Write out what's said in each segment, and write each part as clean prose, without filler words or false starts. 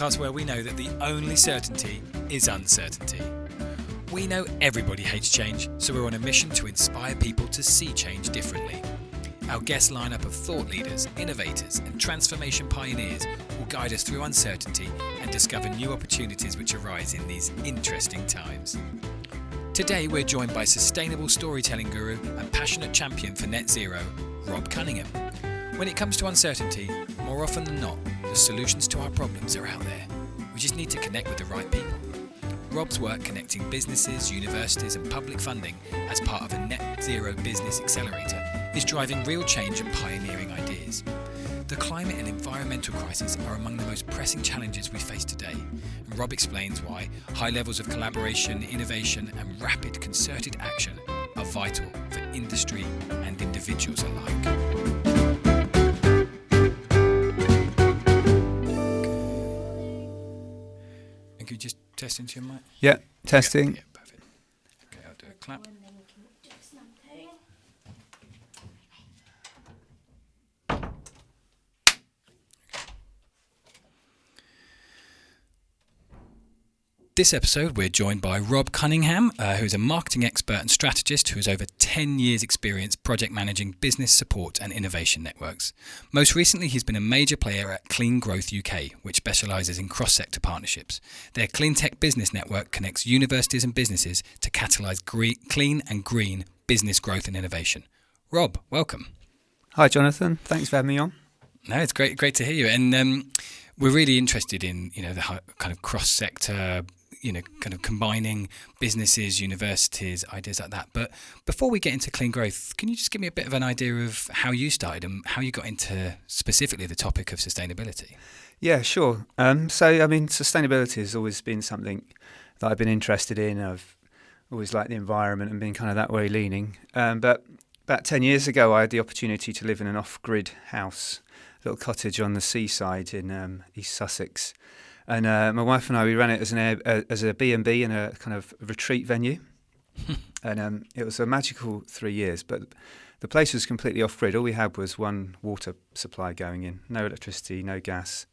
podcast where we know that the only certainty is uncertainty. We know everybody hates change, so we're on a mission to inspire people to see change differently. Our guest lineup of thought leaders, innovators, and transformation pioneers will guide us through uncertainty and discover new opportunities which arise in these interesting times. Today, we're joined by sustainable storytelling guru and passionate champion for net zero, Rob Cunningham. When it comes to uncertainty, more often than not, the solutions to our problems are out there. We just need to connect with the right people. Rob's work connecting businesses, universities and public funding as part of a net zero business accelerator is driving real change and pioneering ideas. The climate and environmental crises are among the most pressing challenges we face today, and Rob explains why high levels of collaboration, innovation and rapid concerted action are vital for industry and individuals alike. And could you just test into your mic? Yeah, testing. Yeah, perfect. Okay, I'll do a clap. This episode, we're joined by Rob Cunningham, who's a marketing expert and strategist who has over 10 years' experience project managing business support and innovation networks. Most recently, he's been a major player at Clean Growth UK, which specialises in cross-sector partnerships. Their clean tech business network connects universities and businesses to catalyse clean and green business growth and innovation. Rob, welcome. Hi, Jonathan. Thanks for having me on. No, it's great to hear you. And we're really interested in, the kind of cross-sector, kind of combining businesses, universities, ideas like that. But before we get into clean growth, can you just give me a bit of an idea of how you started and how you got into specifically the topic of sustainability? Yeah, sure. Sustainability has always been something that I've been interested in. I've always liked the environment and been kind of that way leaning. But about 10 years ago, I had the opportunity to live in an off-grid house, a little cottage on the seaside in East Sussex. And my wife and I, we ran it as a B&B and a kind of retreat venue. And it was a magical 3 years, but the place was completely off-grid. All we had was one water supply going in, no electricity, no gas.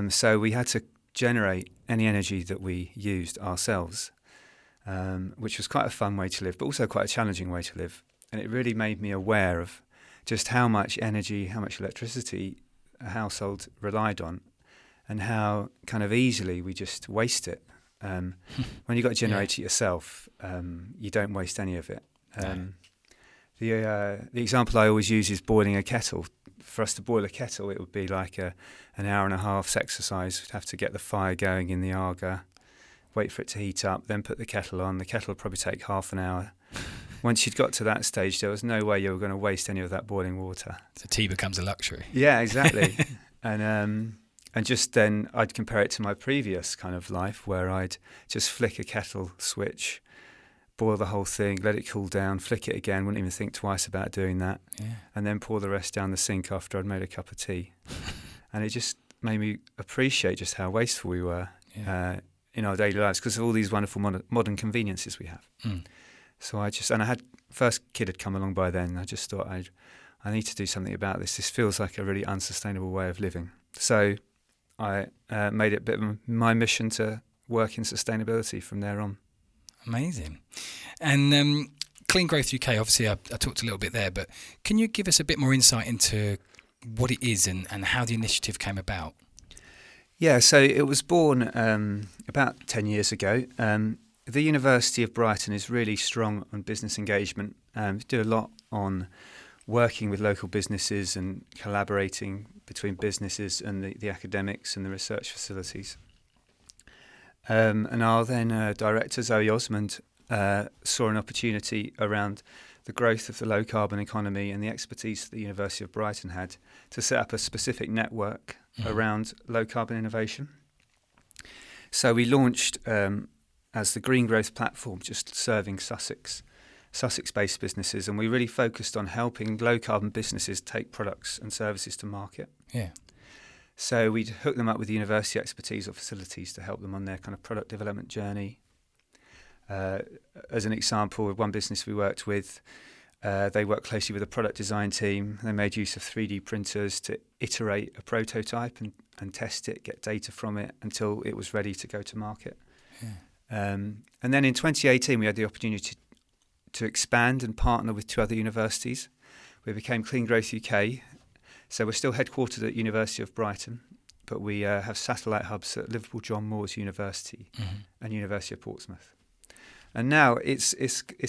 So we had to generate any energy that we used ourselves, which was quite a fun way to live, but also quite a challenging way to live. And it really made me aware of just how much energy, how much electricity a household relied on, and how kind of easily we just waste it. When you've got to generate it yourself, you don't waste any of it. The example I always use is boiling a kettle. For us to boil a kettle, it would be like an hour and a half's exercise. We'd have to get the fire going in the Aga, wait for it to heat up, then put the kettle on. The kettle would probably take half an hour. Once you'd got to that stage, there was no way you were going to waste any of that boiling water. So tea becomes a luxury. Yeah, exactly. And just then I'd compare it to my previous kind of life where I'd just flick a kettle switch, boil the whole thing, let it cool down, flick it again, wouldn't even think twice about doing that, and then pour the rest down the sink after I'd made a cup of tea. And it just made me appreciate just how wasteful we were in our daily lives because of all these wonderful modern conveniences we have. So I had first kid had come along by then. I just thought I need to do something about this. This feels like a really unsustainable way of living. So I made it a bit of my mission to work in sustainability from there on. Amazing. And Clean Growth UK, obviously I talked a little bit there, but can you give us a bit more insight into what it is and how the initiative came about? Yeah, so it was born about 10 years ago. The University of Brighton is really strong on business engagement. Do a lot on working with local businesses and collaborating between businesses and the academics and the research facilities. And our then director, Zoe Osmond, saw an opportunity around the growth of the low-carbon economy and the expertise that the University of Brighton had to set up a specific network around low-carbon innovation. So we launched as the Green Growth Platform, just serving Sussex-based businesses, and we really focused on helping low-carbon businesses take products and services to market. Yeah. So we'd hook them up with university expertise or facilities to help them on their kind of product development journey. As an example, one business we worked with They worked closely with a product design team. They made use of 3D printers to iterate a prototype and test it, get data from it until it was ready to go to market. Yeah. And then in 2018, we had the opportunity to expand and partner with 2 other universities. We became Clean Growth UK. So we're still headquartered at University of Brighton, but we have satellite hubs at Liverpool John Moores University and University of Portsmouth. And now it's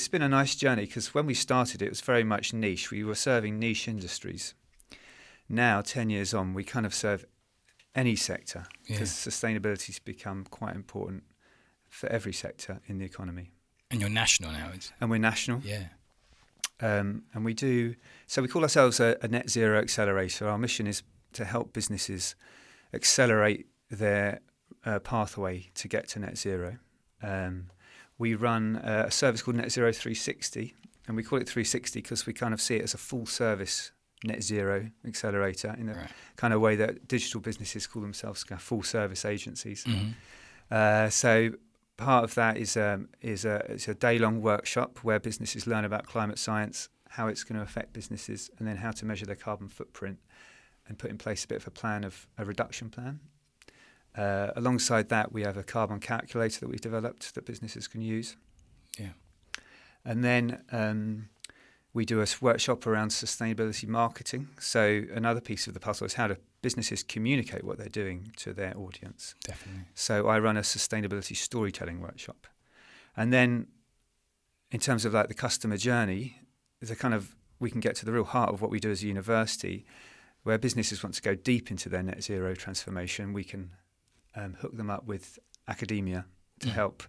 been a nice journey, because when we started it was very much niche. We were serving niche industries. Now, 10 years on, we kind of serve any sector, because sustainability has become quite important for every sector in the economy. And you're national now. And we're national. Yeah. And we do, so we call ourselves a net zero accelerator. Our mission is to help businesses accelerate their pathway to get to net zero. We run a service called Net Zero 360, and we call it 360 because we kind of see it as a full service net zero accelerator in the kind of way that digital businesses call themselves full service agencies. So part of that is a day-long workshop where businesses learn about climate science, how it's going to affect businesses, and then how to measure their carbon footprint and put in place a bit of a reduction plan. Alongside that, we have a carbon calculator that we've developed that businesses can use. Yeah. And then we do a workshop around sustainability marketing. So another piece of the puzzle is how do businesses communicate what they're doing to their audience. Definitely. So I run a sustainability storytelling workshop. And then in terms of like the customer journey, we can get to the real heart of what we do as a university, where businesses want to go deep into their net zero transformation. We can hook them up with academia to help,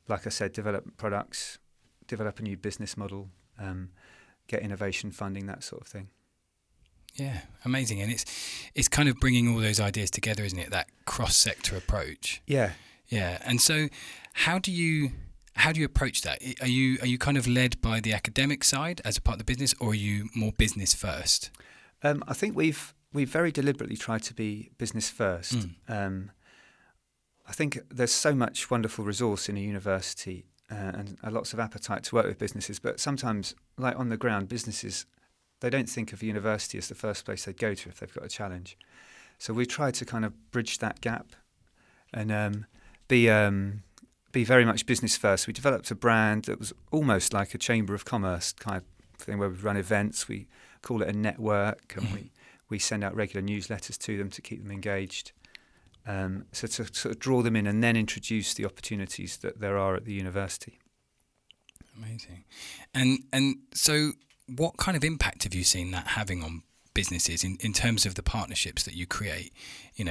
like I said, develop products, develop a new business model, get innovation funding, that sort of thing. Yeah, amazing. And it's kind of bringing all those ideas together, isn't it? That cross-sector approach. Yeah. Yeah. And so how do you approach that? Are you kind of led by the academic side as a part of the business, or are you more business first? I think we've very deliberately tried to be business first. I think there's so much wonderful resource in a university and lots of appetite to work with businesses, but sometimes, like on the ground, businesses, they don't think of university as the first place they'd go to if they've got a challenge. So we try to kind of bridge that gap and be very much business first. We developed a brand that was almost like a chamber of commerce kind of thing, where we run events. We call it a network, and we send out regular newsletters to them to keep them engaged. So to sort of draw them in and then introduce the opportunities that there are at the university. Amazing. And so what kind of impact have you seen that having on businesses in terms of the partnerships that you create?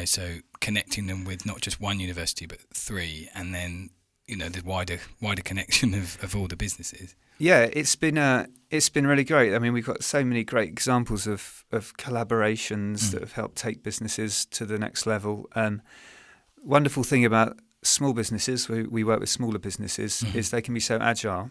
So connecting them with not just one university but 3, and then the wider connection of all the businesses. Yeah, it's been really great. I mean, we've got so many great examples of collaborations that have helped take businesses to the next level. Wonderful thing about small businesses, we work with smaller businesses, is they can be so agile,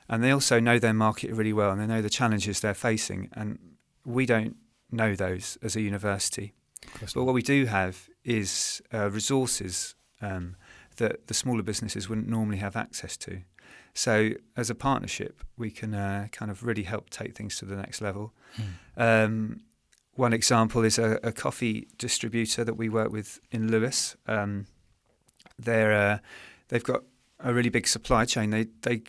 and they also know their market really well, and they know the challenges they're facing, and we don't know those as a university. But what we do have is resources that the smaller businesses wouldn't normally have access to. So as a partnership, we can kind of really help take things to the next level. One example is a coffee distributor that we work with in Lewes. They've got a really big supply chain. They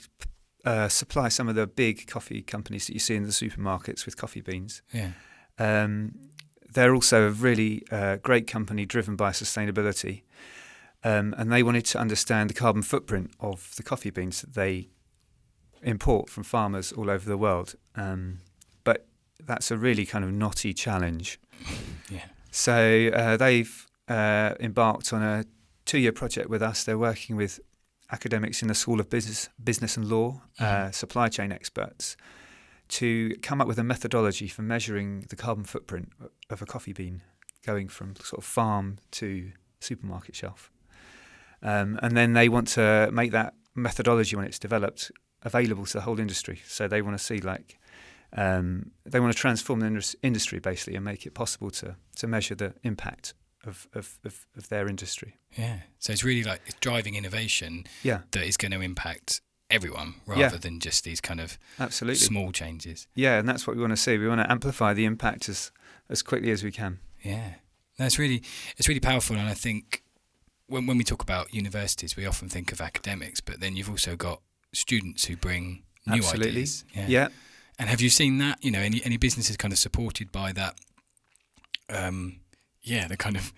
supply some of the big coffee companies that you see in the supermarkets with coffee beans. Yeah. They're also a really great company driven by sustainability. And they wanted to understand the carbon footprint of the coffee beans that they import from farmers all over the world. But that's a really kind of knotty challenge. Yeah. So they've embarked on a 2-year project with us. They're working with academics in the School of Business and Law, supply chain experts, to come up with a methodology for measuring the carbon footprint of a coffee bean going from sort of farm to supermarket shelf. And then they want to make that methodology, when it's developed, available to the whole industry. So they want to see they want to transform the industry basically and make it possible to measure the impact of their industry. Yeah. So it's really it's driving innovation that is going to impact everyone rather than just these kind of absolutely small changes. Yeah, and that's what we want to see. We want to amplify the impact as quickly as we can. Yeah, it's really powerful. And I think when we talk about universities, we often think of academics, but then you've also got students who bring new ideas. Yeah. And have you seen that? You know, any businesses kind of supported by that? The kind of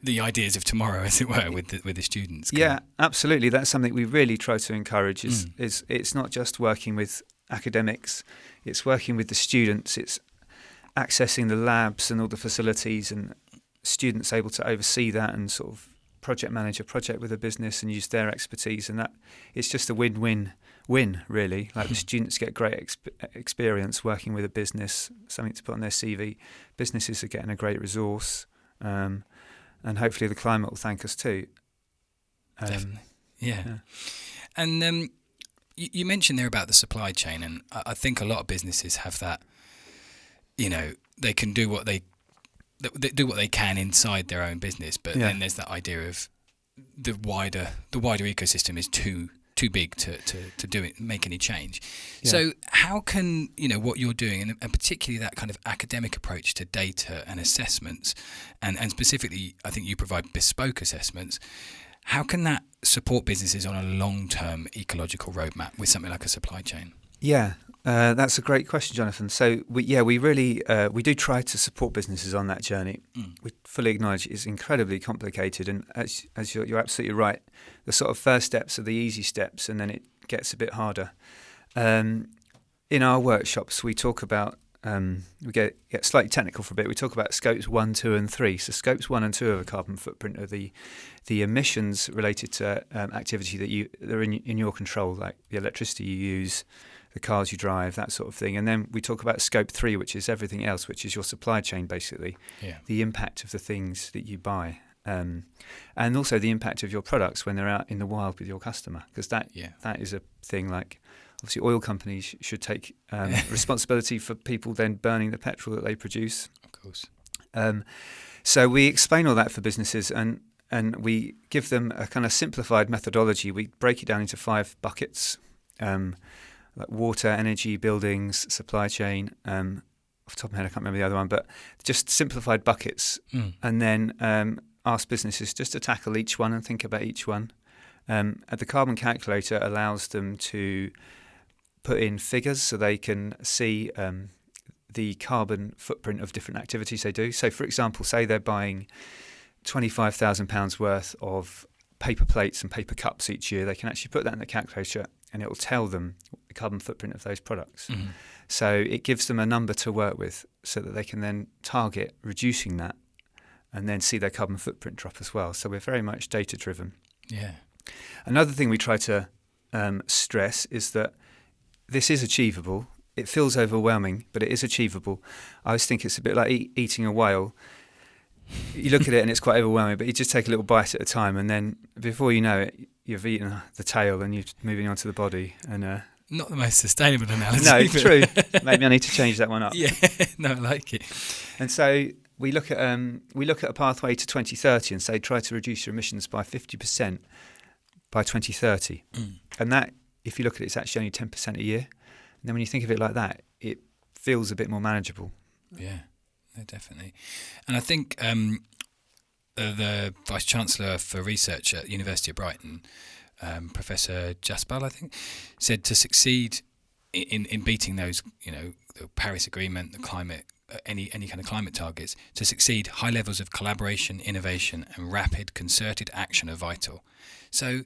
the ideas of tomorrow, as it were, with the students. Yeah, absolutely. That's something we really try to encourage. Is it's not just working with academics; it's working with the students. It's accessing the labs and all the facilities, and students able to oversee that and sort of project manage a project with a business and use their expertise, and that it's just a win-win really. Like the students get great experience working with a business, something to put on their CV. Businesses are getting a great resource, and hopefully the climate will thank us too. Definitely, yeah. And you mentioned there about the supply chain, and I think a lot of businesses have that. You know, they can do what they what they can inside their own business, but then there's that idea of the wider ecosystem is too big to do it, make any change. Yeah. So how can, you know, what you're doing, and particularly that kind of academic approach to data and assessments, and specifically I think you provide bespoke assessments, how can that support businesses on a long-term ecological roadmap with something like a supply chain? Yeah. That's a great question, Jonathan. So we really do try to support businesses on that journey. We fully acknowledge it's incredibly complicated, and as you're absolutely right, the sort of first steps are the easy steps, and then it gets a bit harder. In our workshops, we talk about we get slightly technical for a bit. We talk about scopes 1, 2, and 3. So scopes 1 and 2 of a carbon footprint are the emissions related to activity that are in your control, like the electricity you use, the cars you drive, that sort of thing. And then we talk about scope 3, which is everything else, which is your supply chain, basically. Yeah. The impact of the things that you buy. And also the impact of your products when they're out in the wild with your customer. Because that is a thing, like, obviously oil companies should take responsibility for people then burning the petrol that they produce. Of course. So we explain all that for businesses, and we give them a kind of simplified methodology. We break it down into 5 buckets. Like water, energy, buildings, supply chain. Off the top of my head, I can't remember the other one, but just simplified buckets, and then ask businesses just to tackle each one and think about each one. The carbon calculator allows them to put in figures so they can see the carbon footprint of different activities they do. So, for example, say they're buying £25,000 worth of paper plates and paper cups each year, they can actually put that in the calculator and it will tell them the carbon footprint of those products. Mm-hmm. So it gives them a number to work with so that they can then target reducing that and then see their carbon footprint drop as well. So we're very much data driven. Yeah. Another thing we try to stress is that this is achievable. It feels overwhelming, but it is achievable. I always think it's a bit like eating a whale. You look at it and it's quite overwhelming, but you just take a little bite at a time, and then before you know it, you've eaten the tail and you're moving on to the body. And not the most sustainable analogy. No, true. Maybe I need to change that one up. Yeah, no, I like it. And so we look at a pathway to 2030 and say try to reduce your emissions by 50% by 2030. And that, if you look at it, it's actually only 10% a year. And then when you think of it like that, it feels a bit more manageable. Yeah. No, definitely. And I think the Vice Chancellor for Research at University of Brighton, Professor Jaspal, I think, said to succeed in beating those, the Paris Agreement, the climate, any kind of climate targets, to succeed, high levels of collaboration, innovation, and rapid concerted action are vital. So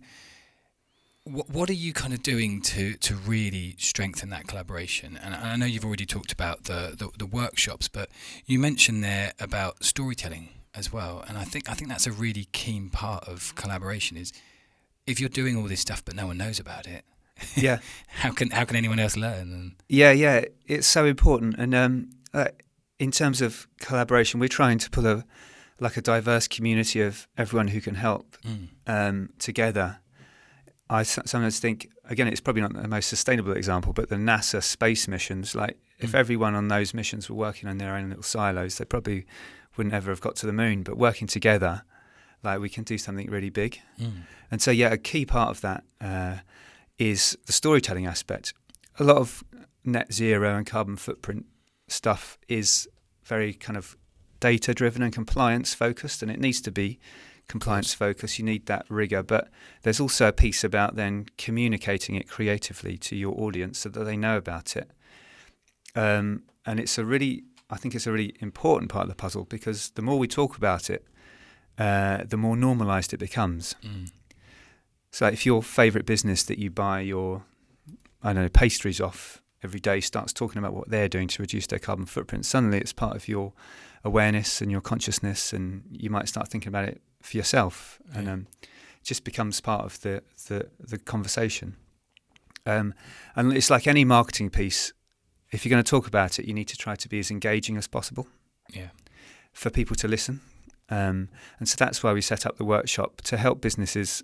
what are you kind of doing to really strengthen that collaboration? And I know you've already talked about the workshops, but you mentioned there about storytelling as well. And I think that's a really keen part of collaboration, is if you're doing all this stuff but no one knows about it, yeah, how can anyone else learn? Yeah, it's so important. And in terms of collaboration, we're trying to pull a diverse community of everyone who can help together. I sometimes think, again, it's probably not the most sustainable example, but the NASA space missions, like if everyone on those missions were working on their own little silos, they probably wouldn't ever have got to the moon. But working together, like we can do something really big. And so, yeah, a key part of that is the storytelling aspect. A lot of net zero and carbon footprint stuff is very kind of data driven and compliance focused, and it needs to be compliance focused. You need that rigor, but there's also a piece about then communicating it creatively to your audience so that they know about it. And I think it's a really important part of the puzzle, because the more we talk about it, the more normalised it becomes. So if your favourite business that you buy your, pastries off every day starts talking about what they're doing to reduce their carbon footprint, suddenly it's part of your awareness and your consciousness, and you might start thinking about it for yourself, and it just becomes part of the conversation. And it's like any marketing piece. If you're going to talk about it, you need to try to be as engaging as possible for people to listen. And so that's why we set up the workshop, to help businesses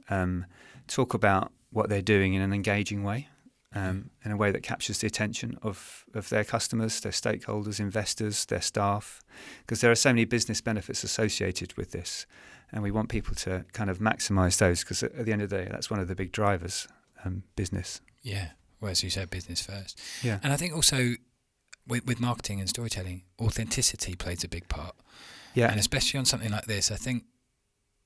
talk about what they're doing in an engaging way, in a way that captures the attention of their customers, their stakeholders, investors, their staff, because there are so many business benefits associated with this. And we want people to kind of maximise those, because at the end of the day, that's one of the big drivers, business. Yeah. Well, as you said, business first. Yeah. And I think also with marketing and storytelling, authenticity plays a big part. Yeah. And especially on something like this, I think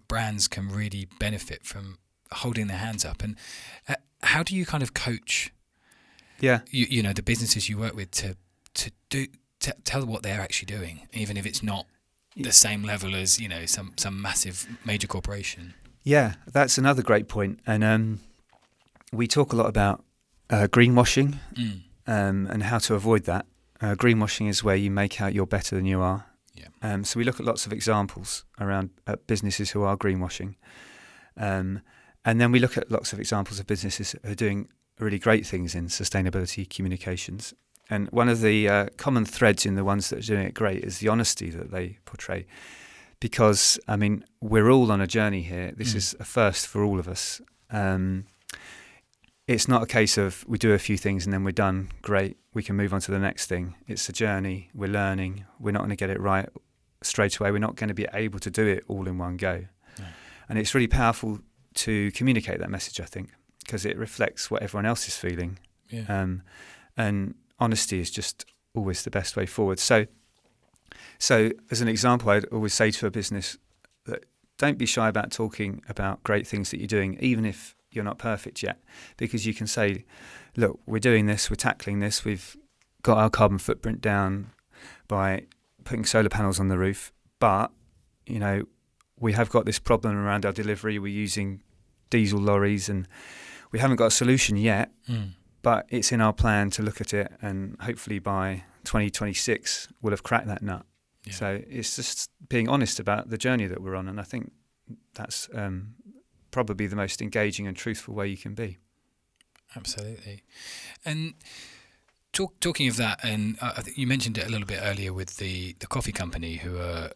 brands can really benefit from holding their hands up. And how do you kind of coach you know, the businesses you work with to tell what they're actually doing, even if it's not the same level as, you know, some massive major corporation? Yeah, that's another great point. And we talk a lot about greenwashing and how to avoid that. Greenwashing is where you make out you're better than you are. Yeah. So we look at lots of examples around businesses who are greenwashing. And then we look at lots of examples of businesses who are doing really great things in sustainability communications. And one of the common threads in the ones that are doing it great is the honesty that they portray. Because, I mean, we're all on a journey here. This is a first for all of us. It's not a case of we do a few things and then we're done, great, we can move on to the next thing. It's a journey, we're learning, we're not going to get it right straight away, we're not going to be able to do it all in one go. No. And it's really powerful to communicate that message, I think, because it reflects what everyone else is feeling. Yeah. And honesty is just always the best way forward. So as an example, I'd always say to a business that don't be shy about talking about great things that you're doing, even if you're not perfect yet, because you can say, look, we're doing this, we're tackling this, we've got our carbon footprint down by putting solar panels on the roof, but, you know, we have got this problem around our delivery, we're using diesel lorries and we haven't got a solution yet, but it's in our plan to look at it, and hopefully by 2026 we'll have cracked that nut. Yeah. So it's just being honest about the journey that we're on, and I think that's probably the most engaging and truthful way you can be. Absolutely. And talking of that, and I think you mentioned it a little bit earlier with the coffee company who are,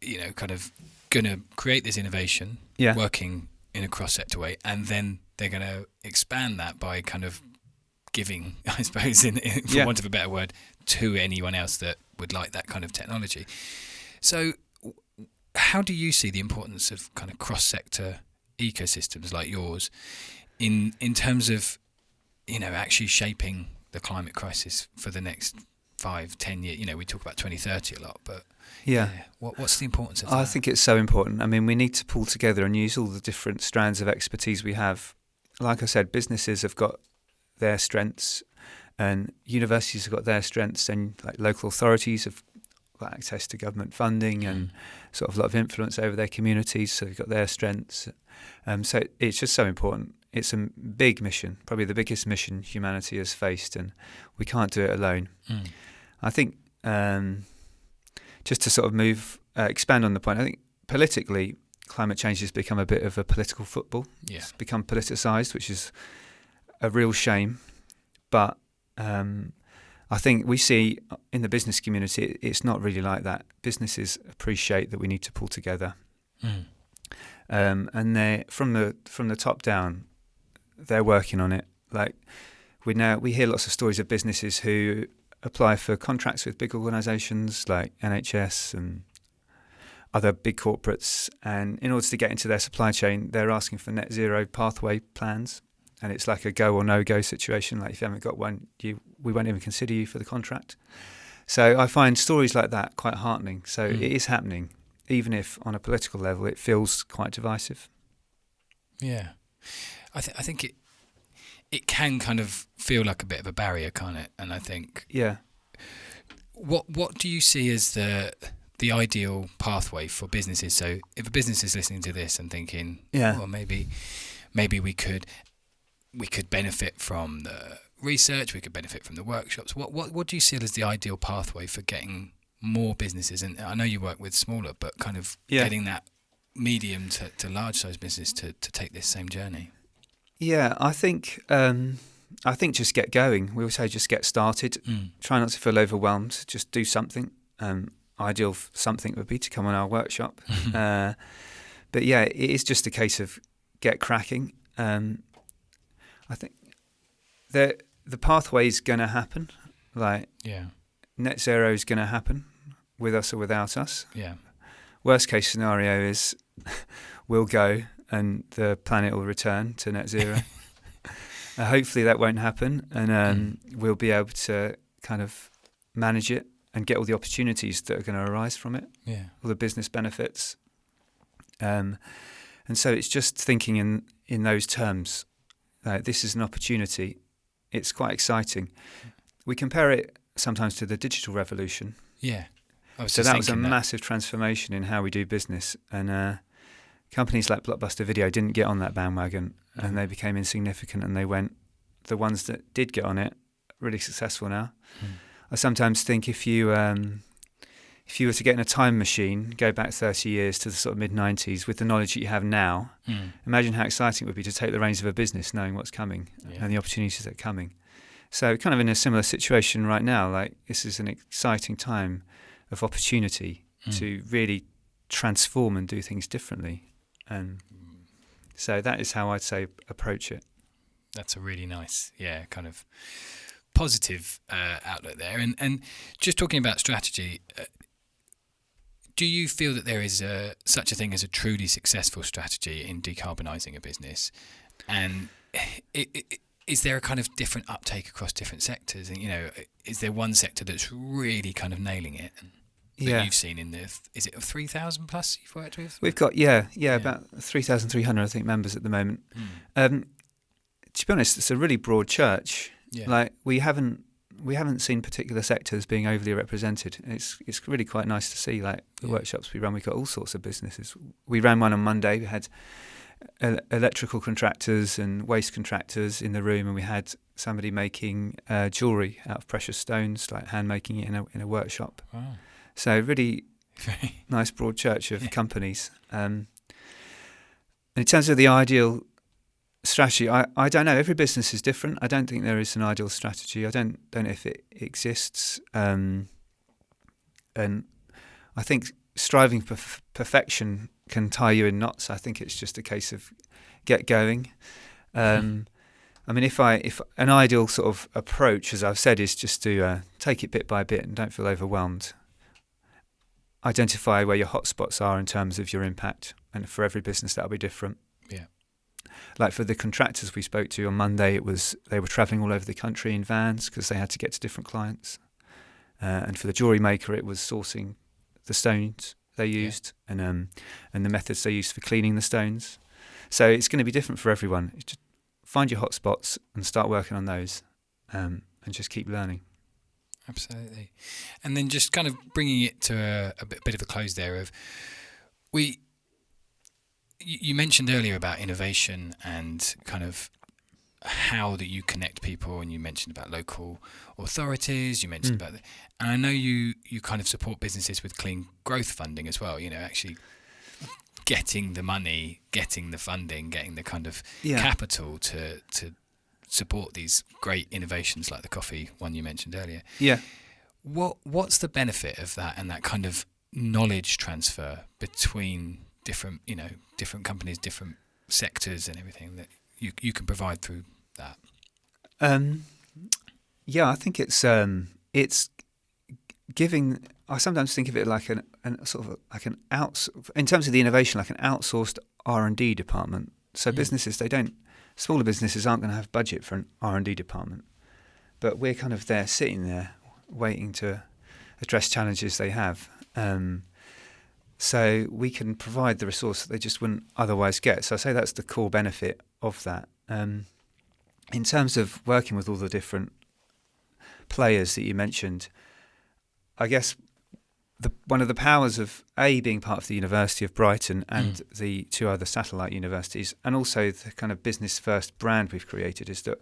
you know, kind of going to create this innovation, working in a cross-sector way, and then they're going to expand that by kind of giving, I suppose, for want of a better word, to anyone else that would like that kind of technology. So how do you see the importance of kind of cross-sector ecosystems like yours in terms of, you know, actually shaping the climate crisis for the next 5-10 years? You know, we talk about 2030 a lot, but what's the importance of that? I think it's so important. I mean, we need to pull together and use all the different strands of expertise we have. Like I said, businesses have got their strengths and universities have got their strengths, and like local authorities have got access to government funding and sort of a lot of influence over their communities, so they've got their strengths. So it's just so important. It's a big mission, probably the biggest mission humanity has faced, and we can't do it alone. I think just to sort of expand on the point, I think politically climate change has become a bit of a political football. Yeah. It's become politicised, which is a real shame. But I think we see in the business community, it's not really like that. Businesses appreciate that we need to pull together. And they from the top down, they're working on it. Like we hear lots of stories of businesses who apply for contracts with big organisations like NHS and other big corporates, and in order to get into their supply chain, they're asking for net zero pathway plans. and it's like a go or no go situation. Like if you haven't got one, we won't even consider you for the contract. So I find stories like that quite heartening. So it is happening, even if on a political level it feels quite divisive. Yeah, I think it can kind of feel like a bit of a barrier, can't it? And I think what do you see as the ideal pathway for businesses? So if a business is listening to this and thinking, well, maybe we could benefit from the research, we could benefit from the workshops. What do you see as the ideal pathway for getting more businesses? And I know you work with smaller, but kind of getting that medium to large size business to take this same journey. Yeah, I think just get going. We always say just get started. Try not to feel overwhelmed. Just do something. Ideal something would be to come on our workshop. But yeah, it is just a case of get cracking. I think the pathway is going to happen. Like net zero is going to happen with us or without us. Yeah. Worst case scenario is we'll go and the planet will return to net zero. Hopefully that won't happen, and we'll be able to kind of manage it and get all the opportunities that are going to arise from it. Yeah. All the business benefits. And so it's just thinking in those terms. This is an opportunity. It's quite exciting. We compare it sometimes to the digital revolution. Yeah. So that was a massive transformation in how we do business. And companies like Blockbuster Video didn't get on that bandwagon, and they became insignificant, and they went. The ones that did get on it, really successful now. I sometimes think if you were to get in a time machine, go back 30 years to the sort of mid-90s with the knowledge that you have now, imagine how exciting it would be to take the reins of a business knowing what's coming and the opportunities that are coming. So kind of in a similar situation right now, like this is an exciting time of opportunity to really transform and do things differently. And so that is how I'd say approach it. That's a really nice, kind of positive outlook there. And just talking about strategy, do you feel that there is such a thing as a truly successful strategy in decarbonising a business? And is there a kind of different uptake across different sectors? And, is there one sector that's really kind of nailing it? That you've seen in is it 3,000 plus you've worked with? We've got, about 3,300, I think, members at the moment. To be honest, it's a really broad church. Yeah. Like we haven't seen particular sectors being overly represented. It's really quite nice to see. Like the workshops we run, we've got all sorts of businesses. We ran one on Monday. We had electrical contractors and waste contractors in the room, and we had somebody making jewellery out of precious stones, like hand making it in a workshop. Wow. So really nice broad church of companies. And in terms of the ideal strategy, I don't know. Every business is different. I don't think there is an ideal strategy. I don't know if it exists. And I think striving for perfection can tie you in knots. I think it's just a case of get going. I mean, if an ideal sort of approach, as I've said, is just to take it bit by bit and don't feel overwhelmed. Identify where your hotspots are in terms of your impact, and for every business that'll be different. Yeah. Like for the contractors we spoke to on Monday, they were travelling all over the country in vans because they had to get to different clients. And for the jewellery maker, it was sourcing the stones they used and the methods they used for cleaning the stones. So it's going to be different for everyone. Just find your hotspots and start working on those, and just keep learning. Absolutely. And then just kind of bringing it to a bit of a close there of you mentioned earlier about innovation and kind of how that you connect people, and you mentioned about local authorities, you mentioned about and I know you kind of support businesses with clean growth funding as well, actually getting the money, getting the funding, getting the kind of capital to support these great innovations like the coffee one you mentioned earlier. Yeah. What's the benefit of that and that kind of knowledge transfer between different companies, different sectors and everything that you can provide through that? I think it's giving. I sometimes think of it like an sort of like an in terms of the innovation, like an outsourced R&D department. So businesses, they don't smaller businesses aren't going to have budget for an R&D department, but we're kind of there, sitting there, waiting to address challenges they have. So we can provide the resource that they just wouldn't otherwise get. So I say that's the core benefit of that. In terms of working with all the different players that you mentioned, I guess one of the powers of being part of the University of Brighton and the 2 other satellite universities, and also the kind of business first brand we've created, is that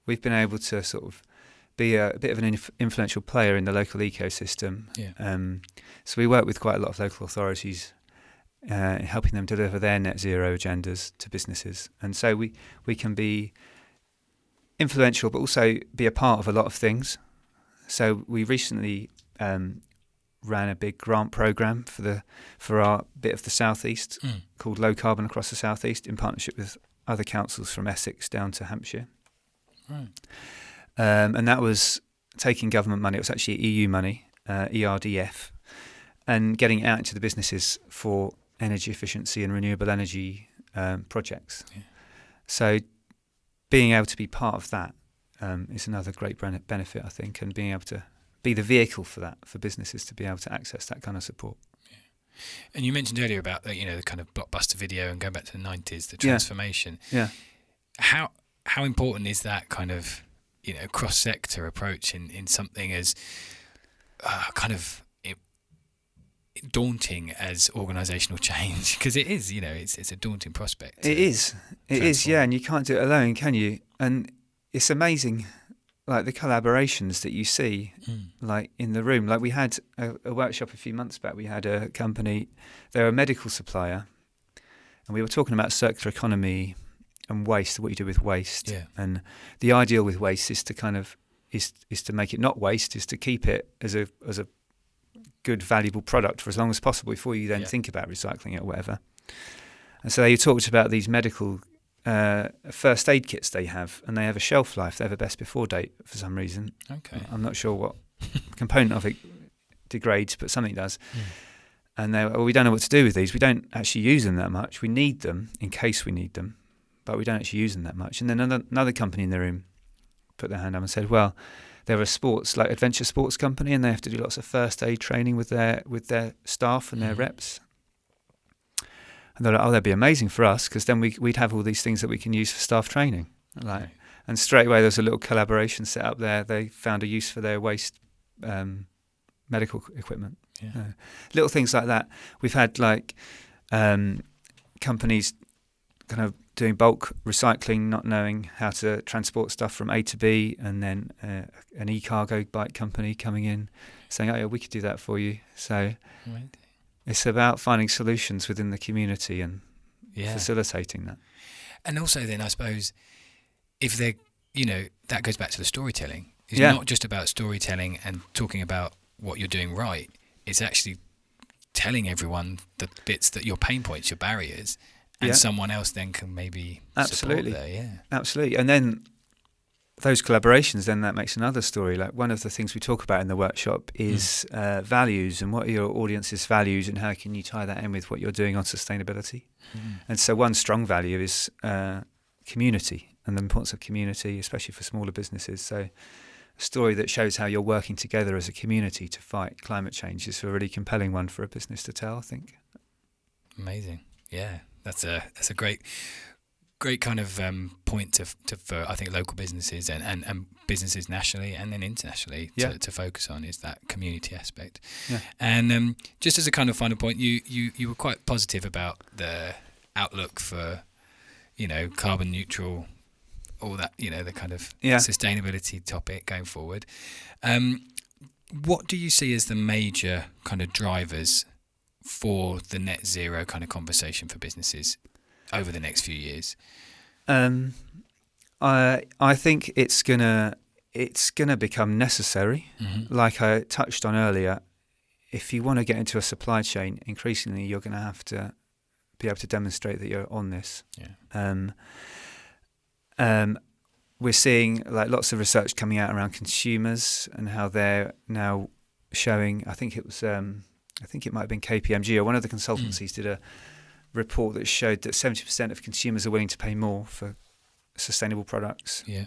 we've been able to sort of be a bit of an influential player in the local ecosystem. So we work with quite a lot of local authorities, helping them deliver their net zero agendas to businesses. And so we can be influential, but also be a part of a lot of things. So we recently ran a big grant program for our bit of the southeast called Low Carbon Across the Southeast, in partnership with other councils from Essex down to Hampshire. Right. And that was taking government money. It was actually EU money, ERDF, and getting it out into the businesses for energy efficiency and renewable energy projects. Yeah. So being able to be part of that is another great benefit, I think, and being able to be the vehicle for that, for businesses to be able to access that kind of support. Yeah. And you mentioned earlier about the kind of blockbuster video and going back to the 90s, the transformation. Yeah. How important is that kind of cross-sector approach in something as kind of daunting as organisational change? Because it is, it's a daunting prospect. It is, yeah, and you can't do it alone, can you? And it's amazing, like the collaborations that you see, like in the room. Like we had a workshop a few months back. We had a company, they're a medical supplier, and we were talking about circular economy and waste, what you do with waste. Yeah. And the ideal with waste is to kind of is to make it not waste, is to keep it as a good, valuable product for as long as possible before you then think about recycling it or whatever. And so they talked about these medical first aid kits they have, and they have a shelf life. They have a best before date for some reason. Okay. I'm not sure what component of it degrades, but something does. And we don't know what to do with these. We don't actually use them that much. We need them in case we need them, but we don't actually use them that much. And then another company in the room put their hand up and said, well, they're a adventure sports company, and they have to do lots of first aid training with their staff and their reps. And they're like, that'd be amazing for us, because then we'd have all these things that we can use for staff training. And straight away there was a little collaboration set up there. They found a use for their waste medical equipment. Yeah. Little things like that. We've had companies kind of doing bulk recycling, not knowing how to transport stuff from A to B, and then an e-cargo bike company coming in saying, oh yeah, we could do that for you. So it's about finding solutions within the community and facilitating that. And also then I suppose if they're, that goes back to the storytelling. It's not just about storytelling and talking about what you're doing right. It's actually telling everyone the bits that your pain points, your barriers, and someone else then can maybe support there. Yeah, absolutely. And then those collaborations, then that makes another story. Like one of the things we talk about in the workshop is values, and what are your audience's values, and how can you tie that in with what you're doing on sustainability. And so one strong value is community, and the importance of community, especially for smaller businesses. So a story that shows how you're working together as a community to fight climate change is a really compelling one for a business to tell, I think. Amazing. Yeah, that's a great kind of point for I think local businesses and businesses nationally and then internationally to focus on, is that community aspect. Yeah. And just as a kind of final point, you were quite positive about the outlook for carbon neutral, all that, the kind of sustainability topic going forward. What do you see as the major kind of drivers for the net zero kind of conversation for businesses over the next few years? I think it's gonna become necessary. Like I touched on earlier, if you want to get into a supply chain, increasingly you're going to have to be able to demonstrate that you're on this. We're seeing like lots of research coming out around consumers and how they're now showing. I think it might have been KPMG or one of the consultancies did a report that showed that 70% of consumers are willing to pay more for sustainable products. Yeah.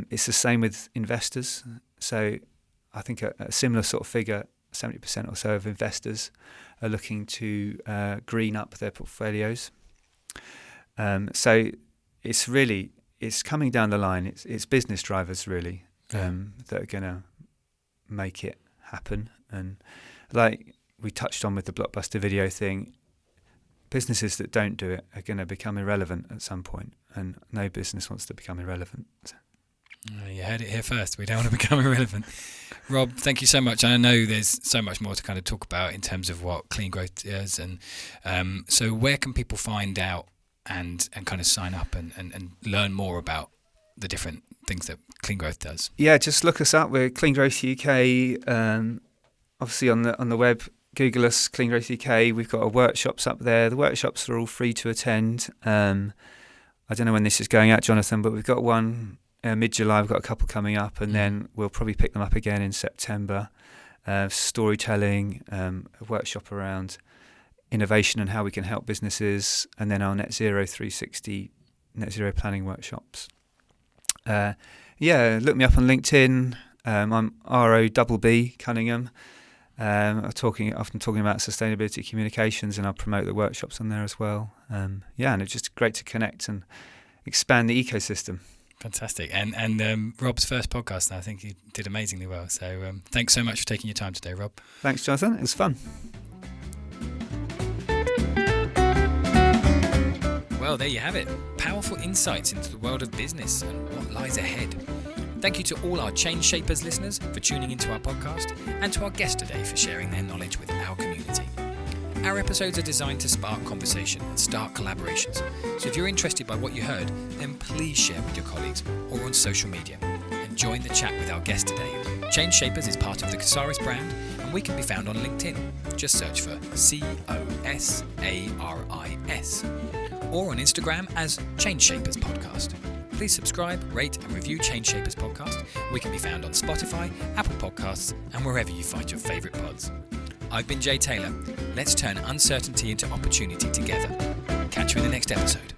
It's the same with investors. So I think a similar sort of figure, 70% or so of investors are looking to green up their portfolios. So it's coming down the line. It's business drivers really that are going to make it happen. And like we touched on with the Blockbuster video thing, businesses that don't do it are going to become irrelevant at some point, and no business wants to become irrelevant. You heard it here first. We don't want to become irrelevant. Rob, thank you so much. I know there's so much more to kind of talk about in terms of what Clean Growth is, and so where can people find out and kind of sign up and learn more about the different things that Clean Growth does? Yeah, just look us up. We're Clean Growth UK. Obviously on the web, Google us, Clean Growth UK. We've got our workshops up there. The workshops are all free to attend. I don't know when this is going out, Jonathan, but we've got one mid-July. We've got a couple coming up, and then we'll probably pick them up again in September. Storytelling, a workshop around innovation and how we can help businesses, and then our Net Zero 360 Net Zero planning workshops. Look me up on LinkedIn. I'm ROB Cunningham. I'm often talking about sustainability communications, and I'll promote the workshops on there as well. And it's just great to connect and expand the ecosystem. Fantastic. And Rob's first podcast, I think he did amazingly well. So thanks so much for taking your time today, Rob. Thanks, Jonathan. It was fun. Well, there you have it. Powerful insights into the world of business and what lies ahead. Thank you to all our Change Shapers listeners for tuning into our podcast, and to our guest today for sharing their knowledge with our community. Our episodes are designed to spark conversation and start collaborations. So if you're interested by what you heard, then please share with your colleagues or on social media and join the chat with our guest today. Change Shapers is part of the Casaris brand, and we can be found on LinkedIn. Just search for COSARIS, or on Instagram as Change Shapers Podcast. Please subscribe, rate and review Change Shapers Podcast. We can be found on Spotify, Apple Podcasts, and wherever you find your favourite pods. I've been Jay Taylor. Let's turn uncertainty into opportunity together. Catch you in the next episode.